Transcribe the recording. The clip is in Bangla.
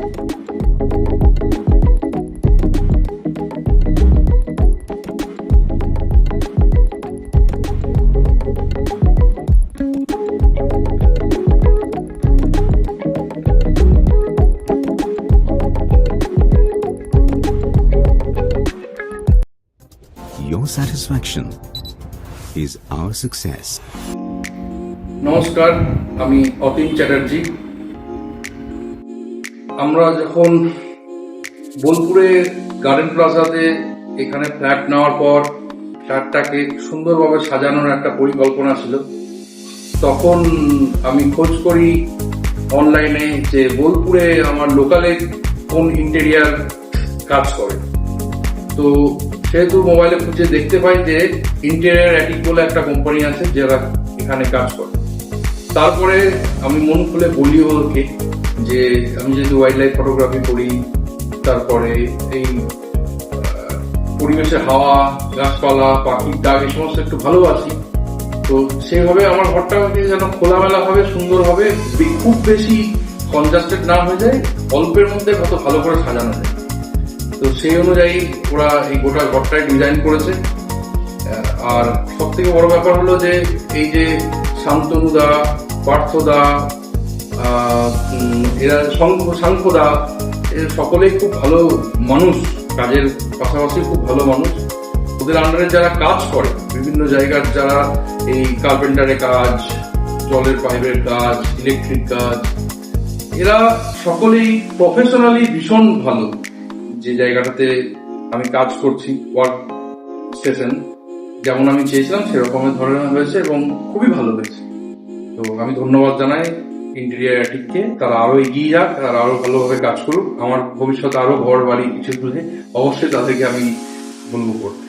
Your satisfaction is our success. নমস্কার, আমি অতীন চ্যাটার্জি। আমরা যখন বোলপুরে গার্ডেন প্লাজাতে এখানে ফ্ল্যাট নেওয়ার পর ফ্ল্যাটটাকে সুন্দরভাবে সাজানোর একটা পরিকল্পনা ছিল, তখন আমি খোঁজ করি অনলাইনে যে বোলপুরে আমার লোকালে কোন ইন্টেরিয়ার কাজ করে। তো সেহেতু মোবাইলে খুঁজে দেখতে পাই যে ইন্টেরিয়ার অ্যাটিক বলে একটা কোম্পানি আছে যারা এখানে কাজ করে। তারপরে আমি মন খুলে বলি ওকে যে আমি যেহেতু ওয়াইল্ড লাইফ ফটোগ্রাফি করি, তারপরে এই পরিবেশের হাওয়া, গাছপালা, পাখির ডাক এই সমস্ত একটু ভালোবাসি, তো সেইভাবে আমার ঘরটাকে যেন খোলামেলা ভাবে সুন্দর হবে, খুব বেশি কনজাস্টেড না হয়ে যায়, অল্পের মধ্যে কত ভালো করে সাজানো যায়। তো সেই অনুযায়ী ওরা এই গোটা ঘরটাই ডিজাইন করেছে। আর সব থেকে বড় ব্যাপার হলো যে এই যে শান্তনুদা, পার্থদা, এরা সাংখ্যদা, সকলেই খুব ভালো মানুষ, কাজের পাশাপাশি খুব ভালো মানুষ। ওদের আন্ডারে যারা কাজ করে বিভিন্ন জায়গার, যারা এই কার্পেন্টারের কাজ, জলের পাইপের কাজ, ইলেকট্রিক কাজ, এরা সকলেই প্রফেশনালি ভীষণ ভালো। যে জায়গাটাতে আমি কাজ করছি, ওয়ার্ক স্টেশন, যেমন আমি চেয়েছিলাম সেরকমের ধরনের হয়েছে এবং খুবই ভালো হয়েছে। তো আমি ধন্যবাদ জানাই ইন্টেরিয়ার অ্যাটিককে। তারা আরো এগিয়ে যাক, তারা আরো ভালোভাবে কাজ করুক। আমার ভবিষ্যতে আরো ঘর বাড়ি কিছু খুঁজে অবশ্যই তাদেরকে আমি বলবো করতে।